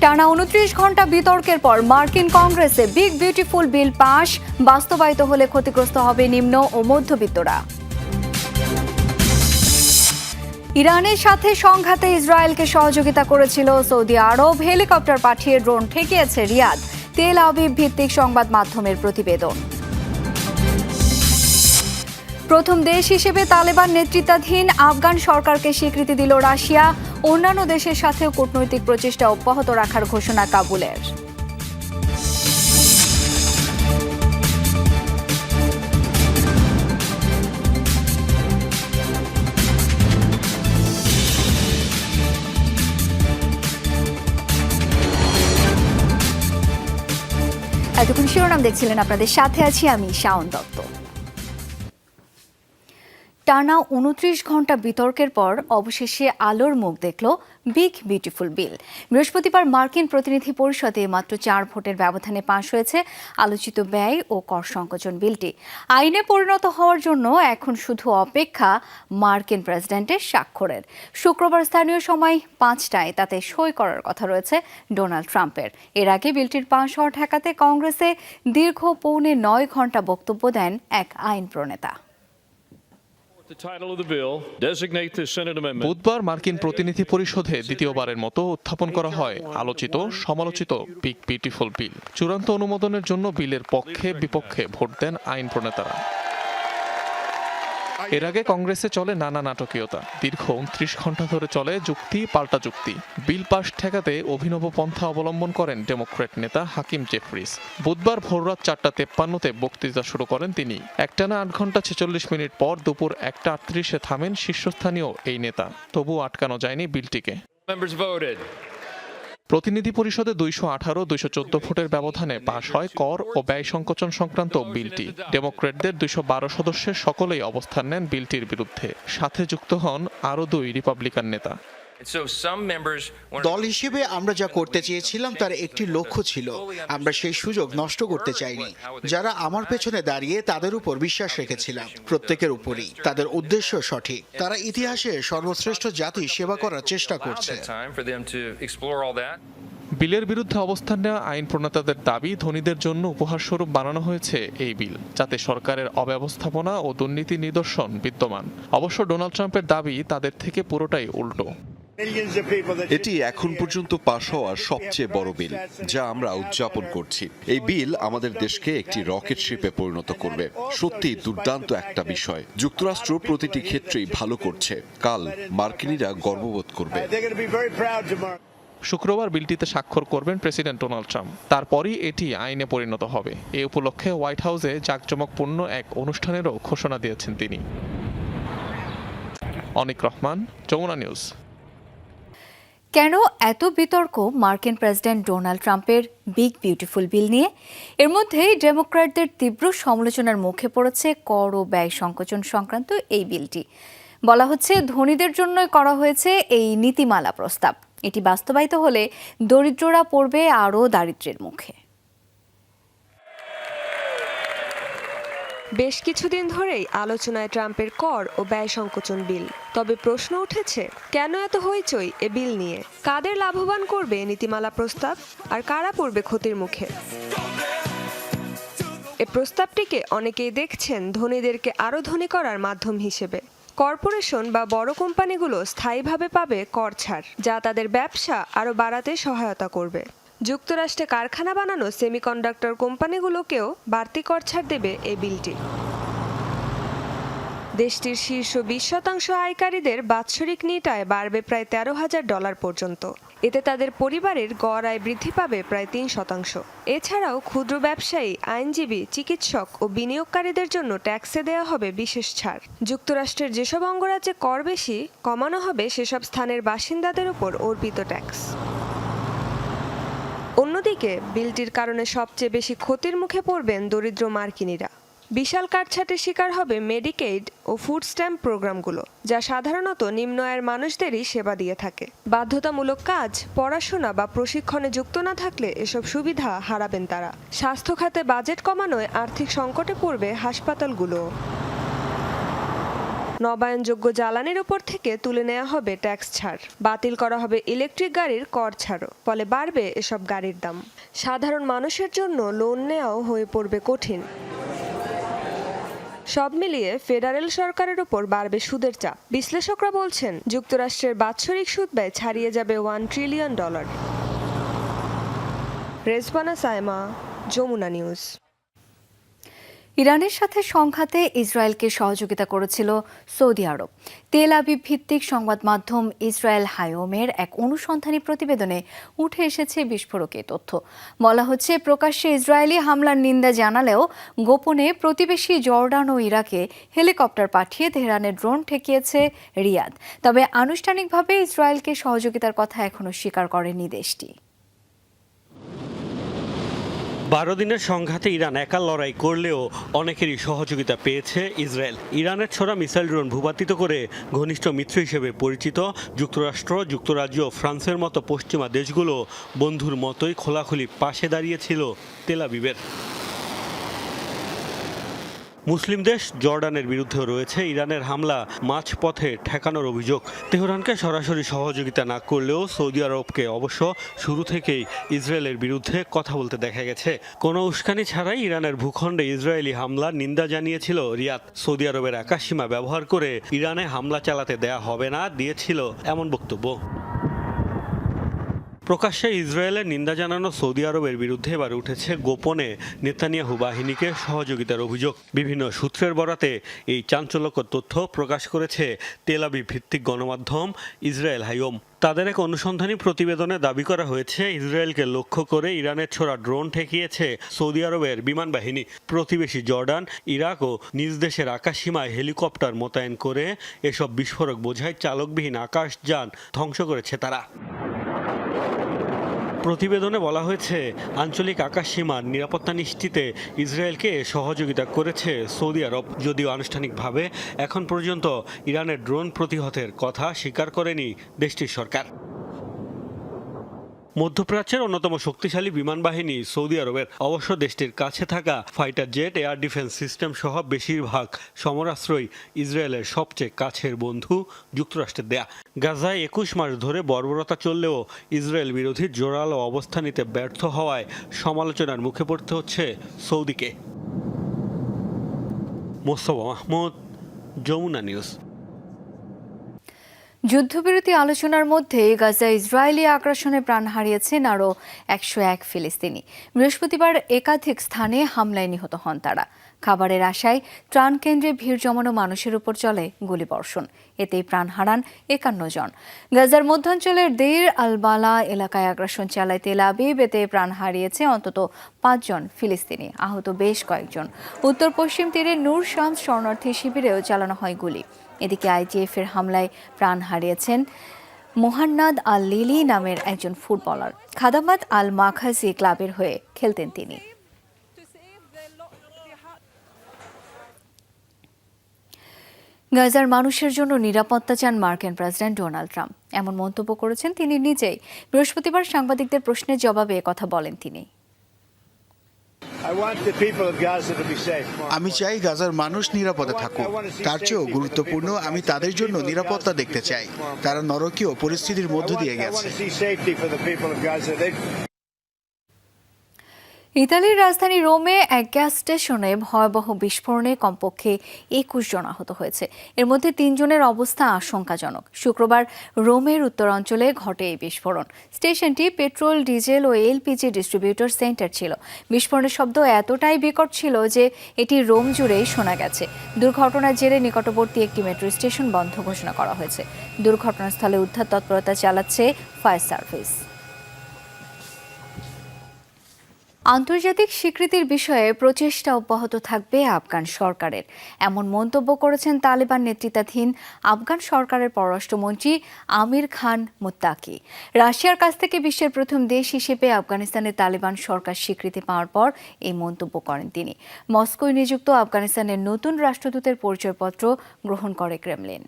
টানা 29 ঘন্টা বিতর্কের পর মার্কিন কংগ্রেসে বিগ বিউটিফুল বিল পাস, বাস্তবায়িত হলে ক্ষতিগ্রস্ত হবে নিম্ন ও মধ্যবিত্তরা। ইরানের সাথে সংঘাতে ইসরায়েলকে সহযোগিতা করেছিল সৌদি আরব, হেলিকপ্টার পাঠিয়ে ড্রোন ঠেকিয়েছে রিয়াদ, তেল আবিব ভিত্তিক সংবাদ মাধ্যমের প্রতিবেদন। প্রথম দেশ হিসেবে তালেবান নেতৃত্বাধীন আফগান সরকারকে স্বীকৃতি দিল রাশিয়া, অন্যান্য দেশের সাথেও কূটনৈতিক প্রচেষ্টা অব্যাহত রাখার ঘোষণা কাবুলের। এতক্ষণ শিরোনাম দেখছিলেন, আপনাদের সাথে আছি আমি শাওন দত্ত। টানা 29 ঘন্টা বিতর্কের পর অবশেষে আলোর মুখ দেখল বিগ বিউটিফুল বিল। বৃহস্পতিবার মার্কিন প্রতিনিধি পরিষদে মাত্র 4 ভোটের ব্যবধানে পাস হয়েছে আলোচিত ব্যয় ও কর সংকোচন বিলটি। আইনে পরিণত হওয়ার জন্য এখন শুধু অপেক্ষা মার্কিন প্রেসিডেন্টের স্বাক্ষরের। শুক্রবার স্থানীয় সময় 5টায় তাতে সই করার কথা রয়েছে ডোনাল্ড ট্রাম্পের। এর আগে বিলটির পাস হওয়া ঠেকাতে কংগ্রেসে দীর্ঘ 9.25 ঘন্টা বক্তব্য দেন এক আইন প্রণেতা। বুধবার মার্কিন প্রতিনিধি পরিষদে দ্বিতীয়বারের মতো উত্থাপন করা হয় আলোচিত সমালোচিত বিগ বিউটিফুল বিল। চূড়ান্ত অনুমোদনের জন্য বিলের পক্ষে বিপক্ষে ভোট দেন আইন প্রণেতারা। এর আগে কংগ্রেসে চলে নানা নাটকীয়তা। দীর্ঘ 29 ঘন্টা ধরে চলে যুক্তি পাল্টা যুক্তি। বিল পাস ঠেকাতে অভিনব পন্থা অবলম্বন করেন ডেমোক্র্যাট নেতা হাকিম জেফরিস। বুধবার ভোররাত 4:53-তে বক্তৃতা শুরু করেন তিনি। একটানা 8 ঘন্টা 46 মিনিট পর দুপুর 1:38-এ থামেন শীর্ষস্থানীয় এই নেতা। তবু আটকানো যায়নি বিলটিকে। প্রতিনিধি পরিষদে 218-214 ভোটের ব্যবধানে পাশ হয় কর ও ব্যয় সংকোচন সংক্রান্ত বিলটি। ডেমোক্র্যাটদের 212 সদস্যের সকলেই অবস্থান নেন বিলটির বিরুদ্ধে। সাথে যুক্ত হন আরও 2 রিপাবলিকান নেতা। দল হিসেবে আমরা যা করতে চেয়েছিলাম তার একটি লক্ষ্য ছিল, আমরা সেই সুযোগ নষ্ট করতে চাইনি। যারা আমার পেছনে দাঁড়িয়ে তাদের উপর বিশ্বাস রেখেছিলাম, প্রত্যেকের উপরই। তাদের উদ্দেশ্য সঠিক, তারা ইতিহাসে সর্বশ্রেষ্ঠ জাতি সেবা করার চেষ্টা করছে। বিলের বিরুদ্ধে অবস্থান নেওয়া আইন প্রণেতাদের দাবি, ধনীদের জন্য উপহারস্বরূপ বানানো হয়েছে এই বিল, যাতে সরকারের অব্যবস্থাপনা ও দুর্নীতি নিদর্শন বিদ্যমান। অবশ্য ডোনাল্ড ট্রাম্পের দাবি তাদের থেকে পুরোটাই উল্টো। এটি এখন পর্যন্ত পাশ হওয়া সবচেয়ে বড় বিল, যা আমরা উদযাপন করছি। এই বিল আমাদের দেশকে একটি রকেট শিপে পরিণত করবে। সত্যি দুর্দান্ত একটা বিষয়। যুক্তরাষ্ট্র প্রতিটি ক্ষেত্রেই ভালো করছে। কাল মার্কিনিরা গর্ববোধ করবে। শুক্রবার বিলটিতে স্বাক্ষর করবেন প্রেসিডেন্ট ডোনাল্ড ট্রাম্প। তারপরই এটি আইনে পরিণত হবে। এ উপলক্ষে হোয়াইট হাউসে জাঁকজমকপূর্ণ এক অনুষ্ঠানেরও ঘোষণা দিয়েছেন তিনি। অনিক রহমান, যমুনা নিউজ। কেন এত বিতর্ক মার্কিন প্রেসিডেন্ট ডোনাল্ড ট্রাম্পের বিগ বিউটিফুল বিল নিয়ে? এর মধ্যেই ডেমোক্র্যাটদের তীব্র সমালোচনার মুখে পড়েছে কর ও ব্যয় সংকোচন সংক্রান্ত এই বিলটি। বলা হচ্ছে, ধনীদের জন্যই করা হয়েছে এই নীতিমালা প্রস্তাব। এটি বাস্তবায়িত হলে দরিদ্ররা পড়বে আরও দারিদ্র্যের মুখে। বেশ কিছুদিন ধরেই আলোচনায় ট্রাম্পের কর ও ব্যয় সংকোচন বিল। তবে প্রশ্ন উঠেছে, কেন এত হইচই এ বিল নিয়ে? কাদের লাভবান করবে নীতিমালা প্রস্তাব, আর কারা পড়বে ক্ষতির মুখে? এ প্রস্তাবটিকে অনেকেই দেখছেন ধনীদেরকে আরও ধনী করার মাধ্যম হিসেবে। কর্পোরেশন বা বড় কোম্পানিগুলো স্থায়ীভাবে পাবে কর ছাড়, যা তাদের ব্যবসা আরও বাড়াতে সহায়তা করবে। যুক্তরাষ্ট্রে কারখানা বানানো সেমিকন্ডাক্টর কোম্পানিগুলোকেও বাড়তি কর ছাড় দেবে এই বিলটি। দেশটির শীর্ষ 20% আয়কারীদের বাৎসরিক নিট আয় বাড়বে প্রায় $13,000 পর্যন্ত। এতে তাদের পরিবারের গড় আয় বৃদ্ধি পাবে প্রায় 3%। এছাড়াও ক্ষুদ্র ব্যবসায়ী, আইনজীবী, চিকিৎসক ও বিনিয়োগকারীদের জন্য ট্যাক্সে দেওয়া হবে বিশেষ ছাড়। যুক্তরাষ্ট্রের যেসব অঙ্গরাজ্যে কর বেশি, কমানো হবে সেসব স্থানের বাসিন্দাদের উপর অর্পিত ট্যাক্স। অন্যদিকে বিলটির কারণে সবচেয়ে বেশি ক্ষতির মুখে পড়বেন দরিদ্র মার্কিনিরা। বিশাল কাটছাঁটের শিকার হবে মেডিকেইড ও ফুড স্ট্যাম্প প্রোগ্রামগুলো, যা সাধারণত নিম্ন আয়ের মানুষদেরই সেবা দিয়ে থাকে। বাধ্যতামূলক কাজ, পড়াশোনা বা প্রশিক্ষণে যুক্ত না থাকলে এসব সুবিধা হারাবেন তারা। স্বাস্থ্য খাতে বাজেট কমানোয় আর্থিক সংকটে পড়বে হাসপাতালগুলো। নবায়নযোগ্য জ্বালানির উপর থেকে তুলে নেওয়া হবে ট্যাক্স ছাড়, বাতিল করা হবে ইলেকট্রিক গাড়ির কর ছাড়ও, ফলে বাড়বে এসব গাড়ির দাম। সাধারণ মানুষের জন্য লোন নেওয়াও হয়ে পড়বে কঠিন। সব মিলিয়ে ফেডারেল সরকারের উপর বাড়বে সুদের চাপ। বিশ্লেষকরা বলছেন যুক্তরাষ্ট্রের বাৎসরিক সুদ ব্যয় ছাড়িয়ে যাবে $1 ট্রিলিয়ন। রেজবানা সাইমা, যমুনা নিউজ। ইরানের সাথে সংঘাতে ইসরায়েলকে সহযোগিতা করেছিল সৌদি আরব। তেল আবিব ভিত্তিক সংবাদ মাধ্যম ইসরায়েল হায়োমের এক অনুসন্ধানী প্রতিবেদনে উঠে এসেছে বিস্ফোরক এই তথ্য। বলা হচ্ছে, প্রকাশ্যে ইসরায়েলি হামলার নিন্দা জানালেও গোপনে প্রতিবেশী জর্ডান ও ইরাকে হেলিকপ্টার পাঠিয়ে তেহরানের ড্রোন ঠেকিয়েছে রিয়াদ। তবে আনুষ্ঠানিকভাবে ইসরায়েলকে সহযোগিতার কথা এখনো স্বীকার করেনি দেশটি। 12 দিনের সংঘাতে ইরান একা লড়াই করলেও অনেকেরই সহযোগিতা পেয়েছে ইসরায়েল। ইরানের ছোড়া মিসাইল ড্রোন ভূপাতিত করে ঘনিষ্ঠ মিত্র হিসেবে পরিচিত যুক্তরাষ্ট্র, যুক্তরাজ্য, ফ্রান্সের মতো পশ্চিমা দেশগুলো বন্ধুর মতোই খোলাখুলি পাশে দাঁড়িয়েছিল তেল আবিবের। মুসলিম দেশ জর্ডানের বিরুদ্ধেও রয়েছে ইরানের হামলা মাঝপথে ঠেকানোর অভিযোগ। তেহরানকে সরাসরি সহযোগিতা না করলেও সৌদি আরবকে অবশ্য শুরু থেকেই ইসরায়েলের বিরুদ্ধে কথা বলতে দেখা গেছে। কোনো উস্কানি ছাড়াই ইরানের ভূখণ্ডে ইসরায়েলি হামলার নিন্দা জানিয়েছিল রিয়াদ। সৌদি আরবের আকাশসীমা ব্যবহার করে ইরানে হামলা চালাতে দেয়া হবে না দিয়েছিল এমন বক্তব্য। প্রকাশ্যে ইসরায়েলের নিন্দা জানানো সৌদি আরবের বিরুদ্ধে এবার উঠেছে গোপনে নেতানিয়াহু বাহিনীকে সহযোগিতার অভিযোগ। বিভিন্ন সূত্রের বরাতে এই চাঞ্চল্যকর তথ্য প্রকাশ করেছে তেল আবিব ভিত্তিক গণমাধ্যম ইসরায়েল হায়োম। তাদের এক অনুসন্ধানী প্রতিবেদনে দাবি করা হয়েছে, ইসরায়েলকে লক্ষ্য করে ইরানের ছোড়া ড্রোন ঠেকিয়েছে সৌদি আরবের বিমান বাহিনী। প্রতিবেশী জর্ডান, ইরাক ও নিজ দেশের আকাশসীমায় হেলিকপ্টার মোতায়েন করে এসব বিস্ফোরক বোঝাই চালকবিহীন আকাশযান ধ্বংস করেছে তারা। প্রতিবেদনে বলা হয়েছে, আঞ্চলিক আকাশসীমার নিরাপত্তা নিশ্চিতে ইসরায়েলকে সহযোগিতা করেছে সৌদি আরব। যদিও আনুষ্ঠানিকভাবে এখন পর্যন্ত ইরানের ড্রোন প্রতিহতের কথা স্বীকার করেনি দেশটির সরকার। মধ্যপ্রাচ্যের অন্যতম শক্তিশালী বিমান বাহিনী সৌদি আরবের। অবশ্য দেশটির কাছে থাকা fighter jet, air defence system সহ বেশিরভাগ সমরাস্ত্রই ইসরায়েলের সবচেয়ে কাছের বন্ধু যুক্তরাষ্ট্রের দেয়া। গাজায় 21 মাস ধরে বর্বরতা চললেও ইসরায়েল বিরোধী জোরালো অবস্থান নিতে ব্যর্থ হওয়ায় সমালোচনার মুখে পড়তে হচ্ছে সৌদিকে। মোস্তফা মাহমুদ, যমুনা নিউজ। যুদ্ধবিরতি আলোচনার মধ্যে গাজায় ইসরায়েলি আগ্রাসনে প্রাণ হারিয়েছেন আরও 101 ফিলিস্তিনি। বৃহস্পতিবার একাধিক স্থানে হামলায় নিহত হন তারা। খাবারের আশায় ত্রাণ কেন্দ্রে ভিড় জমানো মানুষের উপর চলে গুলিবর্ষণ। এতেই প্রাণ হারান 51 জন। গাজার মধ্যাঞ্চলের দেইর আল বালা এলাকায় আগ্রাসন চালায় তেল আবিব। এতে প্রাণ হারিয়েছে অন্তত 5 জন ফিলিস্তিনি, আহত বেশ কয়েকজন। উত্তর পশ্চিম তীরে নূর শামস শরণার্থী শিবিরেও চালানো হয় গুলি। এদিকে আইটিএফ এর হামলায় প্রাণ হারিয়েছেন মোহান্নাদ আল লিলি নামের একজন ফুটবলার। খাদামাত আল মাখাজি ক্লাবের হয়ে খেলতেন তিনি। গাজার মানুষের জন্য নিরাপত্তা চান মার্কিন প্রেসিডেন্ট ডোনাল্ড ট্রাম্প। এমন মন্তব্য করেছেন তিনি নিজেই। বৃহস্পতিবার সাংবাদিকদের প্রশ্নের জবাবে একথা বলেন তিনি। আমি চাই গাজার মানুষ নিরাপদে থাকুক। তার চেয়েও গুরুত্বপূর্ণ, আমি তাদের জন্য নিরাপত্তা দেখতে চাই। তারা নরকীয় পরিস্থিতির মধ্য দিয়ে গেছে। ইতালির রাজধানী রোমে এক গ্যাস স্টেশনে ভয়াবহ বিস্ফোরণে কমপক্ষে 21 জন আহত হয়েছে। এর মধ্যে 3 জনের অবস্থা আশঙ্কাজনক। শুক্রবার রোমের উত্তরাঞ্চলে ঘটে এই বিস্ফোরণ। স্টেশনটি পেট্রোল, ডিজেল ও এলপিজি ডিস্ট্রিবিউটর সেন্টার ছিল। বিস্ফোরণের শব্দ এতটাই বিকট ছিল যে এটি রোম জুড়েই শোনা গেছে। দুর্ঘটনার জেরে নিকটবর্তী একটি মেট্রো স্টেশন বন্ধ ঘোষণা করা হয়েছে। দুর্ঘটনাস্থলে উদ্ধার তৎপরতা চালাচ্ছে ফায়ার সার্ভিস। আন্তর্জাতিক স্বীকৃতির বিষয়ে প্রচেষ্টা অব্যাহত থাকবে আফগান সরকারের, এমন মন্তব্য করেছেন তালেবান নেতৃত্বাধীন আফগান সরকারের পররাষ্ট্রমন্ত্রী আমির খান মুত্তাকি। রাশিয়ার কাছ থেকে বিশ্বের প্রথম দেশ হিসেবে আফগানিস্তানের তালেবান সরকার স্বীকৃতি পাওয়ার পর এই মন্তব্য করেন তিনি। মস্কোয় নিযুক্ত আফগানিস্তানের নতুন রাষ্ট্রদূতের পরিচয়পত্র গ্রহণ করে ক্রেমলিন।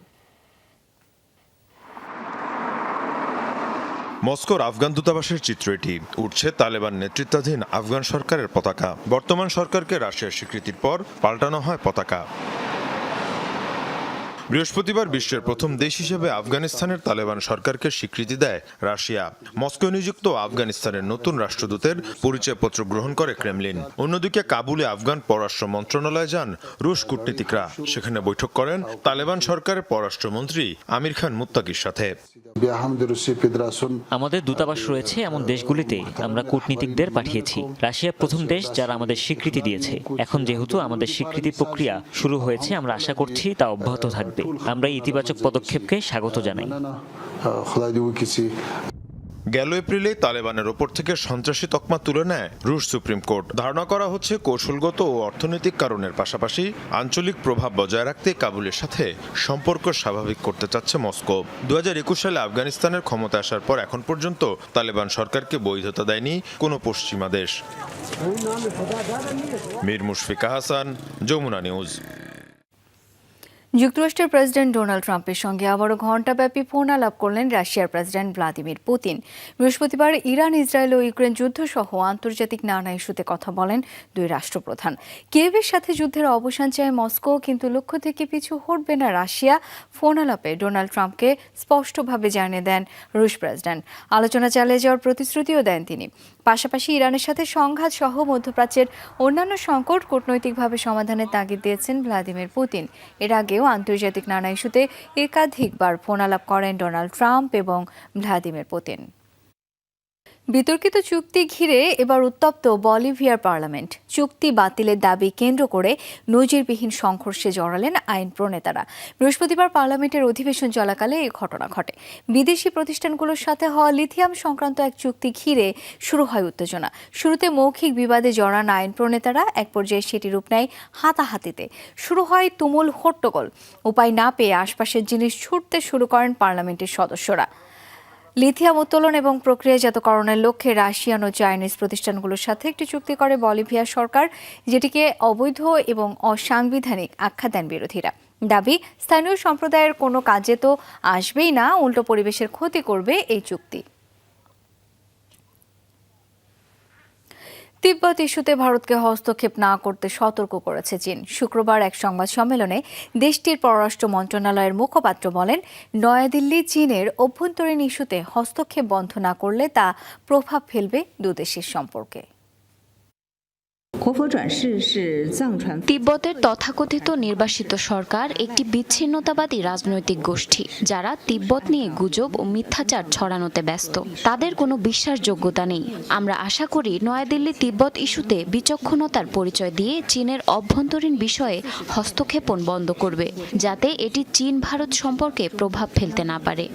মস্কোর আফগান দূতাবাসের চিত্র এটি। উঠছে তালেবান নেতৃত্বাধীন আফগান সরকারের পতাকা। বর্তমান সরকারকে রাশিয়ার স্বীকৃতির পর পাল্টানো হয় পতাকা। বৃহস্পতিবার বিশ্বের প্রথম দেশ হিসেবে আফগানিস্তানের তালেবান সরকারকে স্বীকৃতি দেয় রাশিয়া। মস্কো নিযুক্ত আফগানিস্তানের নতুন রাষ্ট্রদূতের পরিচয়পত্র গ্রহণ করে ক্রেমলিন। অন্যদিকে কাবুলে আফগান পররাষ্ট্র মন্ত্রণালয়ে যান রুশ কূটনীতিকরা। সেখানে বৈঠক করেন তালেবান সরকারের পররাষ্ট্রমন্ত্রী আমির খান মুত্তাকির সাথে। আমাদের দূতাবাস রয়েছে এমন দেশগুলিতে আমরা কূটনীতিকদের পাঠিয়েছি। রাশিয়া প্রথম দেশ যারা আমাদের স্বীকৃতি দিয়েছে। এখন যেহেতু আমাদের স্বীকৃতি প্রক্রিয়া শুরু হয়েছে, আমরা আশা করছি তা অব্যাহত থাকবে। আমরা ইতিবাচক পদক্ষেপকে স্বাগত জানাই। গেল এপ্রিলে তালেবানের ওপর থেকে সন্ত্রাসী তকমা তুলে নেয় রুশ সুপ্রিম কোর্ট। ধারণা করা হচ্ছে কৌশলগত ও অর্থনৈতিক কারণের পাশাপাশি আঞ্চলিক প্রভাব বজায় রাখতে কাবুলের সাথে সম্পর্ক স্বাভাবিক করতে চাচ্ছে মস্কো। 2021 সালে আফগানিস্তানের ক্ষমতা আসার পর এখন পর্যন্ত তালেবান সরকারকে বৈধতা দেয়নি কোনো পশ্চিমা দেশ। মীর মুশফিকা হাসান, যমুনা নিউজ। যুক্তরাষ্ট্রের প্রেসিডেন্ট ডোনাল্ড ট্রাম্পের সঙ্গে আবারও ঘণ্টাব্যাপী ফোন আলাপ করলেন রাশিয়ার প্রেসিডেন্ট ভ্লাদিমির পুতিন। বৃহস্পতিবার ইরান, ইসরায়েল ও ইউক্রেন যুদ্ধ সহ আন্তর্জাতিক নানা ইস্যুতে কথা বলেন দুই রাষ্ট্রপ্রধান। কিয়েভের সাথে যুদ্ধের অবসান চায় মস্কো, কিন্তু লক্ষ্য থেকে পিছু হটবে না রাশিয়া। ফোন আলাপে ডোনাল্ড ট্রাম্পকে স্পষ্টভাবে জানিয়ে দেন রুশ প্রেসিডেন্ট। আলোচনা চালিয়ে যাওয়ার প্রতিশ্রুতিও দেন তিনি। পাশাপাশি ইরানের সাথে সংঘাত সহ মধ্যপ্রাচ্যের অন্যান্য সংকট কূটনৈতিকভাবে সমাধানের তাগিদ দিয়েছেন ভ্লাদিমির পুতিন। এর আগেও আন্তর্জাতিক নানা ইস্যুতে একাধিকবার ফোন আলাপ করেন ডোনাল্ড ট্রাম্প এবং ভ্লাদিমির পুতিন। বিতর্কিত চুক্তি ঘিরে এবার উত্তপ্ত বলিভিয়ার পার্লামেন্ট। চুক্তি বাতিলের দাবি কেন্দ্র করে নজিরবিহীন সংঘর্ষে জড়ালেন আইন প্রণেতারা। বৃহস্পতিবার পার্লামেন্টের অধিবেশন চলাকালে এই ঘটনা ঘটে। বিদেশি প্রতিষ্ঠানগুলোর সাথে হওয়া লিথিয়াম সংক্রান্ত এক চুক্তি ঘিরে শুরু হয় উত্তেজনা। শুরুতে মৌখিক বিবাদে জড়ান আইন প্রণেতারা, এক পর্যায়ে সেটি রূপ নেয় হাতাহাতিতে। শুরু হয় তুমুল হট্টগোল। উপায় না পেয়ে আশপাশের জিনিস ছুটতে শুরু করেন পার্লামেন্টের সদস্যরা। লিথিয়াম উত্তোলন এবং প্রক্রিয়াজাতকরণের লক্ষ্যে রাশিয়ান ও চাইনিজ প্রতিষ্ঠানগুলোর সাথে একটি চুক্তি করে বলিভিয়া সরকার, যেটিকে অবৈধ এবং অসাংবিধানিক আখ্যা দেন বিরোধীরা। দাবি, স্থানীয় সম্প্রদায়ের কোনো কাজে তো আসবেই না, উল্টো পরিবেশের ক্ষতি করবে এই চুক্তি। তিব্বত ইস্যুতে ভারতকে হস্তক্ষেপ না করতে সতর্ক করেছে চীন। শুক্রবার এক সংবাদ সম্মেলনে দেশটির পররাষ্ট্র মন্ত্রণালয়ের মুখপাত্র বলেন, নয়াদিল্লি চীনের অভ্যন্তরীণ ইস্যুতে হস্তক্ষেপ বন্ধ না করলে তা প্রভাব ফেলবে দুদেশের সম্পর্কে। তিব্বতের তথাকথিত নির্বাসিত সরকার একটি বিচ্ছিন্নতাবাদী রাজনৈতিক গোষ্ঠী, যারা তিব্বত নিয়ে গুজব ও মিথ্যাচার ছড়ানোতে ব্যস্ত। তাদের কোনো বিশ্বাসযোগ্যতা নেই। আমরা আশা করি নয়াদিল্লি তিব্বত ইস্যুতে বিচক্ষণতার পরিচয় দিয়ে চীনের অভ্যন্তরীণ বিষয়ে হস্তক্ষেপণ বন্ধ করবে, যাতে এটি চীন ভারত সম্পর্কে প্রভাব ফেলতে না পারে।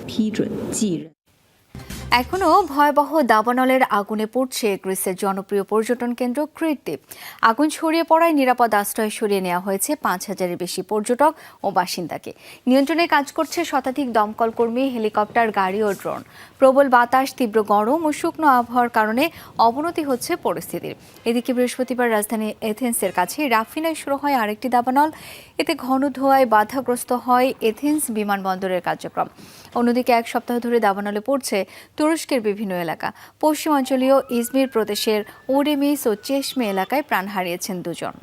এখনও ভয়াবহ দাবানলের আগুনে পড়ছে গ্রিসের জনপ্রিয় পর্যটন কেন্দ্র ক্রিট দ্বীপ। আগুন ছড়িয়ে পড়ায় নিরাপদ আশ্রয়ে সরিয়ে নেওয়া হয়েছে 5,000-এর বেশি পর্যটক ও বাসিন্দাকে। নিয়ন্ত্রণে কাজ করছে শতাধিক দমকল কর্মী, হেলিকপ্টার, গাড়ি ও ড্রোন। প্রবল বাতাস, তীব্র গরম ও শুকনো আবহাওয়ার কারণে অবনতি হচ্ছে পরিস্থিতির। এদিকে বৃহস্পতিবার রাজধানী এথেন্সের কাছে রাফিনায় শুরু হয় আরেকটি দাবানল। এতে ঘন ধোঁয়ায় বাধাগ্রস্ত হয় এথেন্স বিমানবন্দরের কার্যক্রম। অন্যদিকে এক সপ্তাহ ধরে দাবানলে পড়ছে তুরস্কের বিভিন্ন এলাকা। পশ্চিমাঞ্চলীয় ইজমির প্রদেশের ওডেমিস ও চেশমে এলাকায় প্রাণ হারিয়েছেন 2 জন।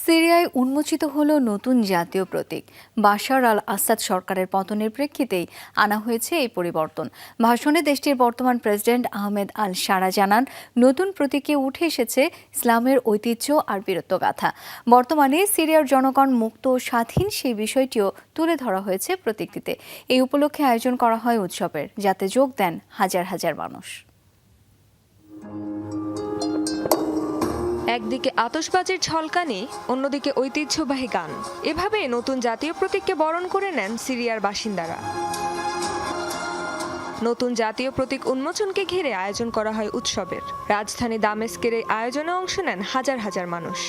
সিরিয়ায় উন্মোচিত হল নতুন জাতীয় প্রতীক। বাশার আল আসাদ সরকারের পতনের প্রেক্ষিতেই আনা হয়েছে এই পরিবর্তন। ভাষণে দেশটির বর্তমান প্রেসিডেন্ট আহমেদ আল শারা জানান, নতুন প্রতীকে উঠে এসেছে ইসলামের ঐতিহ্য আর বীরত্বগাথা। বর্তমানে সিরিয়ার জনগণ মুক্ত ও স্বাধীন, সেই বিষয়টিও তুলে ধরা হয়েছে প্রতীকটিতে। এই উপলক্ষে আয়োজন করা হয় উৎসবের, যাতে যোগ দেন হাজার হাজার মানুষ। একদিকে আতশবাজির ঝলকানি, অন্যদিকে ঐতিহ্যবাহী গান। এভাবে নতুন জাতীয় প্রতীককে বরণ করে নেন সিরিয়ার বাসিন্দারা। নতুন জাতীয় প্রতীক উন্মোচনকে ঘিরে আয়োজন করা হয় উৎসবের। রাজধানী দামেস্কের এই আয়োজনে অংশ নেন হাজার হাজার মানুষ।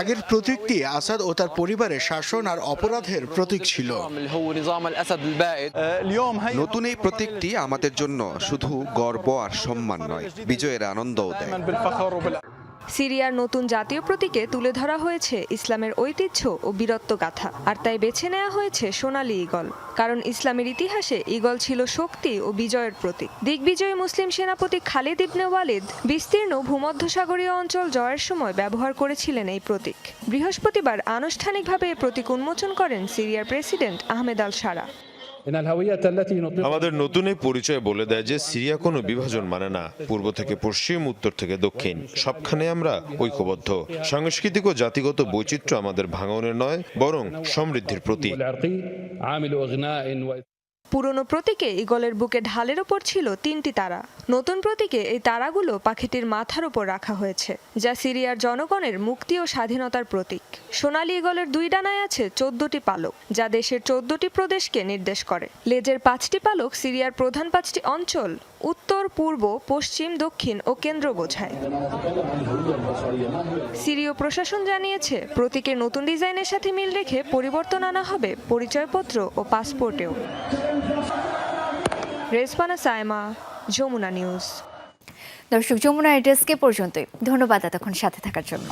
আগের প্রতীকটি আসাদ ও তার পরিবারের শাসন আর অপরাধের প্রতীক ছিল। নতুন এই প্রতীকটি আমাদের জন্য শুধু গর্ব আর সম্মান নয়, বিজয়ের আনন্দও দেয়। সিরিয়ার নতুন জাতীয় প্রতীকে তুলে ধরা হয়েছে ইসলামের ঐতিহ্য ও বীরত্ব গাথা, আর তাই বেছে নেওয়া হয়েছে সোনালী ঈগল। কারণ ইসলামের ইতিহাসে ঈগল ছিল শক্তি ও বিজয়ের প্রতীক। দিগ্বিজয়ী মুসলিম সেনাপতি খালিদ ইবনে ওয়ালিদ বিস্তীর্ণ ভূমধ্যসাগরীয় অঞ্চল জয়ের সময় ব্যবহার করেছিলেন এই প্রতীক। বৃহস্পতিবার আনুষ্ঠানিকভাবে এই প্রতীক উন্মোচন করেন সিরিয়ার প্রেসিডেন্ট আহমেদ আল সারা। আমাদের নতুন এই পরিচয় বলে দেয় যে সিরিয়া কোনো বিভাজন মানে না। পূর্ব থেকে পশ্চিম, উত্তর থেকে দক্ষিণ, সবখানে আমরা ঐক্যবদ্ধ। সাংস্কৃতিক ও জাতিগত বৈচিত্র্য আমাদের ভাঙনের নয়, বরং সমৃদ্ধির প্রতীক। পুরনো প্রতীকে ঈগলের বুকে ঢালের ওপর ছিল 3টি তারা। নতুন প্রতীকে এই তারাগুলো পাখিটির মাথার উপর রাখা হয়েছে, যা সিরিয়ার জনগণের মুক্তি ও স্বাধীনতার প্রতীক। সোনালী ঈগলের 2 ডানায় আছে 14টি পালক, যা দেশের 14টি প্রদেশকে নির্দেশ করে। লেজের 5টি পালক সিরিয়ার প্রধান 5টি অঞ্চল উত্তর, পূর্ব, পশ্চিম, দক্ষিণ ও কেন্দ্র বোঝায়। সিরীয় প্রশাসন জানিয়েছে, প্রতীকের নতুন ডিজাইনের সাথে মিল রেখে পরিবর্তন আনা হবে পরিচয়পত্র ও পাসপোর্টেও। রেজবানা সাইমা, যমুনা নিউজ। দর্শক, যমুনার ডেস্কে পর্যন্তই। ধন্যবাদ এতক্ষণ সাথে থাকার জন্য।